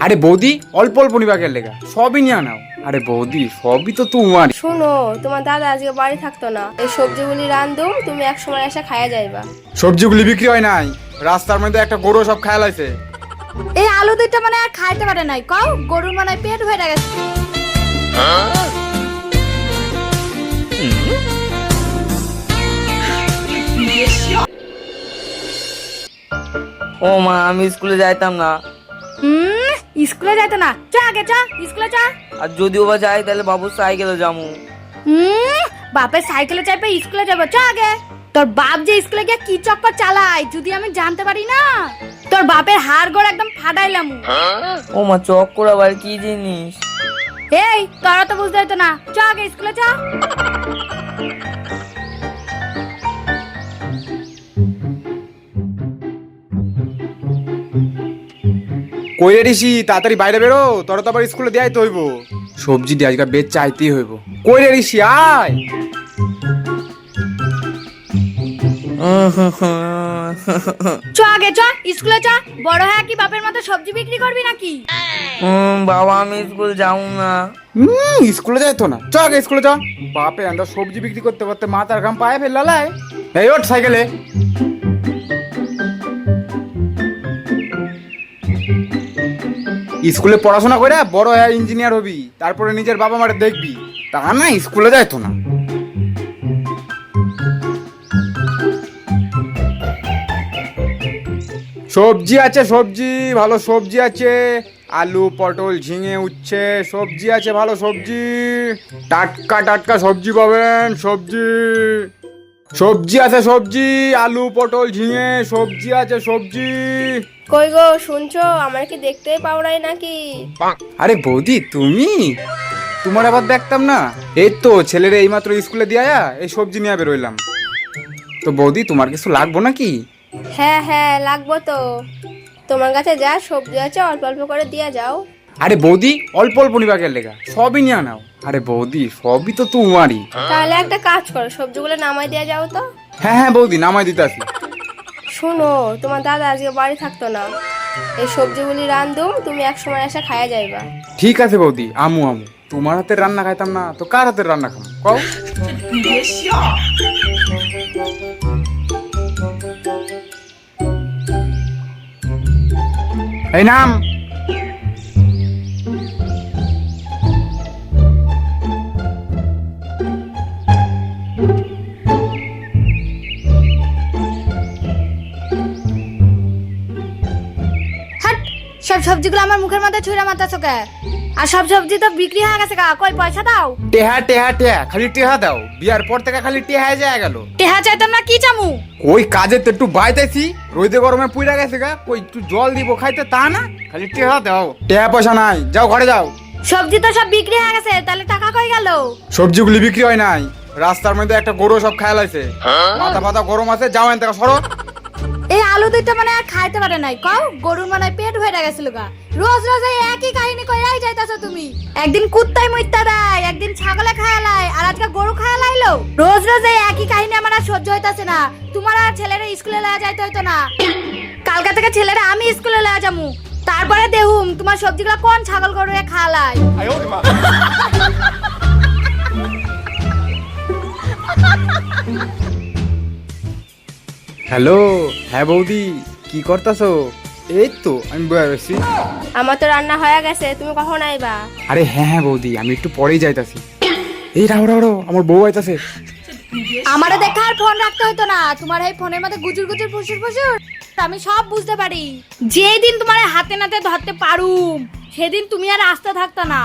আরে বৌদি অল্প অল্প নিবাকের লেগা সবই নিয়ে নাও। আরে বৌদি সবই তো তোমার। শোনো, তোমার দাদা আজকে বাড়ি থাকতো না, এই সবজিগুলি রান্ধুম, তুমি এক সময় এসে খাইয়া যাইবা। সবজিগুলি বিক্রি হয় নাই, রাস্তার মধ্যে একটা গরু সব খায় লাইছে। এই আলু দুইটা মানে আর খাইতে পারে নাই, কও গরুর মানে পেট ভরে গেছে। ও মা, আমি স্কুলে যাইতাম না। স্কুলে যাইতো না? চ আগে চ স্কুলে চ। আর যদিও বা যাই তাহলে বাবুর সাইকেলে যাবো। বাপের সাইকেলে চাইবে স্কুলে যাবো, চ আগে। তোর বাপ যে স্কুলে গিয়ে কি চক্কর চালায় যদি আমি জানতে পারি না, তোর বাপের হাড় গোড় একদম ফাটাইলাম। ও মা, চক্কর আবার কি জিনিস? এই তোরা তো বুঝতে হইতো না, চ আগে স্কুলে চ। কই রে ঋষি, তাড়াতাড়ি বাইরে বেরো, তোরা তো আবার স্কুলে দেয়াই তো হইব। সবজি দিয়ে আজকে বেচ চাইতেই হইব। কই রে ঋষি আয়। চ আগে চ স্কুলে চ। বড় হয়ে কি বাপের মতো সবজি বিক্রি করবি নাকি? বাবা, আমি স্কুল যাবো না। স্কুলে যাই তো না, চ আগে স্কুলে চ। বাপে আমরা সবজি বিক্রি করতে করতে মাথার ঘাম পায়ে ফেললালাই। এই ওঠ সাইকেলে। স্কুলে পড়াশোনা করে বড় হয়ে ইঞ্জিনিয়ার হবি, তারপরে নিজের বাবা মারে দেখবি, তা না স্কুলে যাই তো না। সবজি আছে, সবজি ভালো সবজি আছে, আলু পটল ঝিঙে উচ্ছে সবজি আছে, ভালো সবজি, টাটকা টাটকা সবজি পাবেন। সবজি সবজি আছে, সবজি আলু পটল ঝিঙে সবজি আছে, সবজি। কই গো, শুনছো? আমার কি দেখতেই পাও নাই নাকি? আরে বৌদি তুমি, তোমার আবার দেখতাম না। এই তো ছেলেরে এইমাত্র স্কুলে দিয়া এই সবজি নিয়ে বেরোইলাম। তো বৌদি তোমার কিছু লাগবো নাকি? হ্যাঁ হ্যাঁ, লাগবো তো। তোমার কাছে যা সবজি আছে অল্প অল্প করে দিয়া যাও। আরে বৌদি অল্প অল্প নিবাকের লেগা সবই নিয়ে নাও। আরে বৌদি সবই তো তোমারই। তাহলে একটা কাজ করো, সবজিগুলো নামাই দিয়া যাও তো। হ্যাঁ হ্যাঁ বৌদি, নামাই দিতাছি। শোনো, তোমার দাদা আজকে বাড়ি থাকতো না, এই সবজিগুলি রান্ধুম, তুমি এক সময় এসে খাইয়া যাইবা। ঠিক আছে বৌদি, আমু আমু। তোমার হাতের রান্না খাইতাম না তো কার হাতের রান্না খাম কও? এই নাম। হাট, সব সবজিগুলো আমার মুখের মধ্যে ছুঁড়ে মারতেছো কে? আর সব সবজি তো বিক্রি হয়ে গেছে কা, কই পয়সা দাও। টেহা টেহা টেহা, খালি টেহা দাও। বিয়ার পর থেকে খালি টেহায় যায় গেল। টেহা চাইতাম না, কি চামু? ওই কাজে তো একটু বাইতেছি, রোদে গরমে পুইরা গেছে গা, কই একটু জল দিব খাইতে, তা না খালি টেহা দাও। টেহা পয়সা নাই, যাও ঘরে যাও। সবজি তো সব বিক্রি হয়ে গেছে, তাহলে টাকা কই গেল? সবজিগুলি বিক্রি হয় নাই, রাস্তার মধ্যে একটা গরু সব খায় লাইছে। মাথা পাতা গরম আছে, যাও এন থেকে সরো। এই আলু দুইটা মানে আর খাইতে পারে নাই, কও গরুর মানে পেট ভরে গেছিল গা। রোজ রোজ এই একই কাহিনী কইরাই যাইতাছো তুমি। একদিন কুত্তায় মুইত্তা দেয়, একদিন ছাগলে খায়ালায়, আর আজকে গরু খায়ালাইলো। রোজ রোজ এই একই কাহিনী আমার আর সহ্য হইতাছে না। তোমার আর ছেলেরে স্কুলে লয়া যাইতে হইতো না, কালকা থেকে ছেলেরা আমি স্কুলে লয়া যামু, তারপরে দেহুম তোমার সবজিগুলো কোন ছাগল গরুয়ে খায়ালায়। হ্যালো, হ্যাঁ বৌদি, কি করতাছো? এই তো আমি বয়ে আছি। আমার তো রান্না হয়ে গেছে, তুমি কখন আইবা? আরে হ্যাঁ হ্যাঁ বৌদি, আমি একটু পরেই যাইতাছি। এই রাও রাও রাও, আমার বউ আইতাছে। আমারে দেখা আর ফোন রাখতে হইতো না, তোমার এই ফোনের মধ্যে গুজুর গুজুর ফুসুর ফুসুর আমি সব বুঝতে পারি। যেদিন তোমার হাতে নাতে ধরতে পারুম সেদিন তুমি আর আসতে থাকতো না।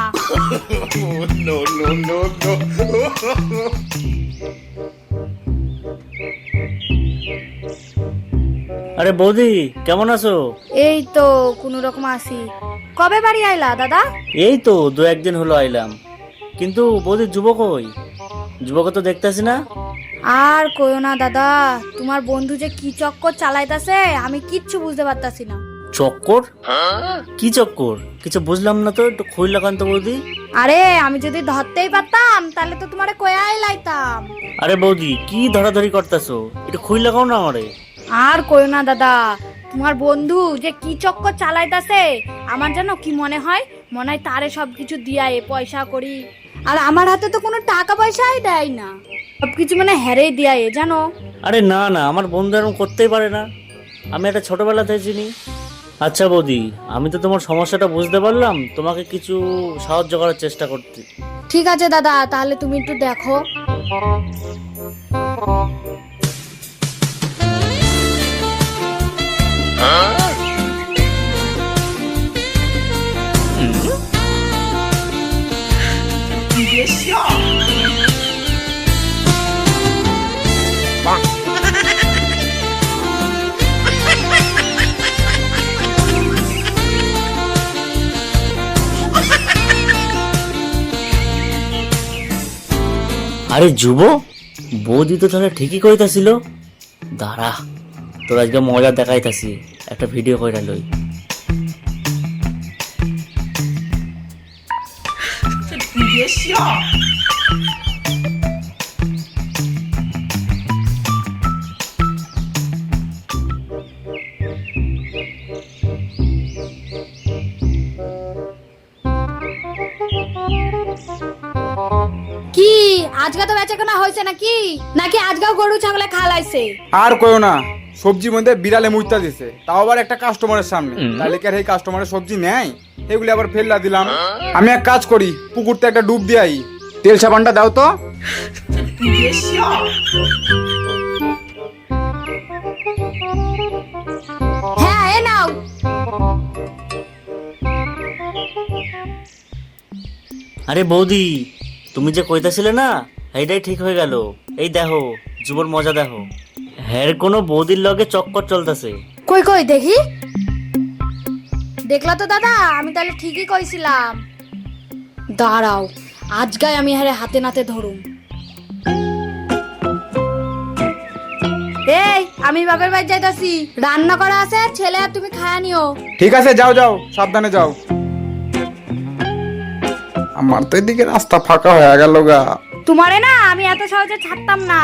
আরে বৌদি, কেমন আছো? এই তো কোনো রকম আসি। কবে বাড়ি আইলা দাদা? এই তো দু একদিন হলো আইলাম। কিন্তু বৌদি যুবক কই? যুবক তো দেখতেছি না। আর কইও না দাদা, তোমার বন্ধু যে কি চক্কর চালাইতাছে আমি কিচ্ছু বুঝতে পারতাছি না। চক্কর? কি চক্কর? কিছু বুঝলাম না তো, একটু খুইলা লাগান তো বৌদি। আরে আমি যদি ধরতেই পারতাম তাহলে তো তোমারে কয়াই লাইতাম। আরে বৌদি, কি ধরাধরি করতেছো? একটু খুইলা লাগাও না আমারে। আর কইও না দাদা, তোমার বন্ধু যে কি চক্কর চালাইতাছে আমার জানো কি মনে হয় তারে সবকিছু দিয়ায় পয়সা করি, আর আমার হাতে তো কোনো টাকা পয়সাই দেয় না, সবকিছু মানে হেরেই দিয়ায় জানো। আরে না না, আমার বন্ধু এরকম করতেই পারে না, আমি একটা ছোটবেলাতে চিনি। আচ্ছা বৌদি, আমি তো তোমার সমস্যাটা বুঝতে পারলাম, তোমাকে কিছু সাহায্য করার চেষ্টা করতে। ঠিক আছে দাদা, তাহলে তুমি একটু দেখো। আরে যুব, বৌদি তো তাহলে ঠিকই কইতাছিল। দাঁড়া, তোর আজকে মজা দেখাইতাছি, একটা ভিডিও কইরা লই। কি আজকে তো বেচাকেনা হয়েছে নাকি নাকি আজকেও গরু ছাগলে খালাইছে? আর কইও না, সবজির মধ্যে বিড়ালে মুইতা দিছে, তাও আবার একটা কাস্টমারের সামনে। তাহলে কি আর এই কাস্টমারের সবজি নেয়? এগুলি আবার ফেললা দিলাম। আমি এক কাজ করি, পুকুরতে একটা ডুব দিয়াই। তেল সাবানটা দাও তো। হ্যাঁ এ নাও। আরে বৌদি, তুমি যে কইতাছিলে না, এইটাই ঠিক হয়ে গেল। এই দেখো, যুবর মজা দেখো। হ্যাঁ, কোনো বৌদির লগে চক্কর চলতেছে। কই কই দেখি। দেখলা তো দাদা, আমি তাহলে ঠিকই কইছিলাম। দাঁড়াও, আজকে আমি হারে হাতে নাতে ধরুম। এই আমি বাপের বাড়ি যাইতাছি, রান্না করা আছে, ছেলে আর তুমি খায়া নিও। ঠিক আছে, যাও যাও, সাবধানে যাও। আমার তো এদিকে রাস্তা ফাঁকা হয়ে গেল গা। তোমারে না আমি এত সহজে ছাড়তাম না।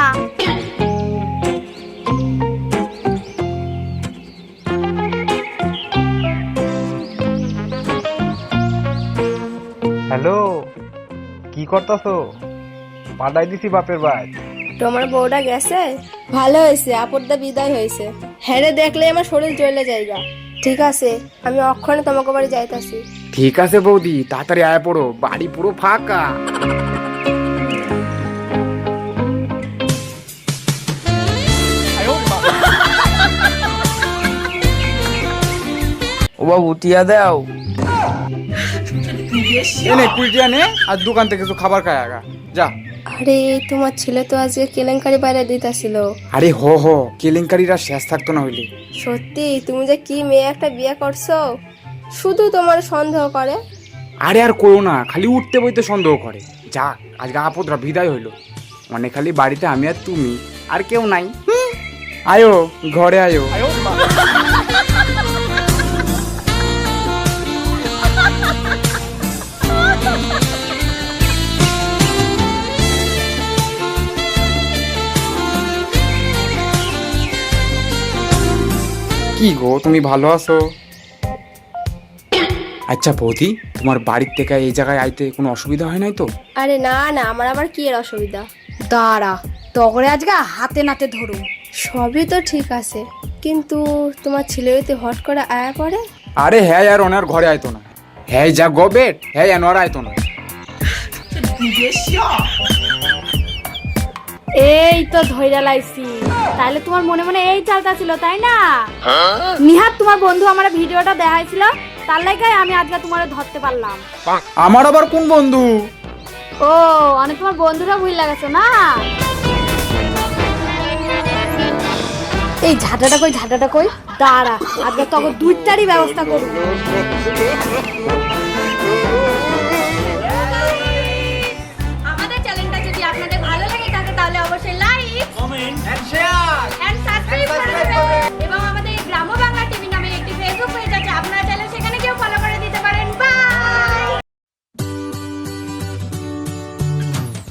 হ্যালো, কি করতেছো? পাঠাই দিছি বাপের বাড়ি। তোমার বউটা গেছে? ভালো হয়েছে, আপদটা বিদায় হয়েছে। হেরে দেখলে আমার শরীর জ্বলে যায়গা। ঠিক আছে, আমি অক্ষণে তোমাকে বাড়ি যাইতাছি। ঠিক আছে বৌদি, তাড়াতাড়ি আয় পড়ো, বাড়ি পুরো ফাঁকা। ও বাবু টিয়া দাও। এনে কুইটিয়া নে, আর দোকান থেকে কিছু খাবার খায় আগা যা। আরে তোমার ছেলে তো আজকে কেলেঙ্কারি বাইরে দিতেছিল। আরে হ হ, কেলেঙ্কারিরা শেষ থাকতো না হইলে। সত্যি তুমি যে কি মেয়ে একটা বিয়ে করছো, শুধু তোমার সন্দেহ করে। আরে আর করো না, খালি উঠতে বইতে সন্দেহ করে। যা, আজকে আপদরা বিদায় হইলো, মানে খালি বাড়িতে আমি আর তুমি, আর কেউ নাই। আয়ো ঘরে আয়ো। কি গো, তুমি ভালো আছো? আচ্ছা বৌদি, তোমার বাড়ির থেকে এই জায়গায় আইতে কোনো অসুবিধা হয় নাই তো? আরে না না, আমার আবার কি এর অসুবিধা? দাঁড়া, তগরে আজকে হাতে নাতে ধরুম। সবই তো ঠিক আছে, কিন্তু তোমার ছেলে যদি হট করে আয়া পড়ে। আরে হ্যাঁ, আর ওনার ঘরে আইতো না। হ্যাঁ যা গবেট, হ্যাঁ আর আইতো না। এই তো ধইরা লাইছি। তাহলে তোমার মনে মনে এই চালটা ছিল, তাই না? নিহাত তোমার বন্ধু আমার ভিডিওটা দেখাইছিল, তার লাগাই আমি আজকে তোমারে ধরতে পারলাম। আমার আবার কোন বন্ধু? ও, অনেক তোমার বন্ধুরা ভুল লাগাছো না? এই ঝাঁটাটা কই, ঝাঁটাটা কই। দাঁড়া, আজকে তোকে দুইটারই ব্যবস্থা করব।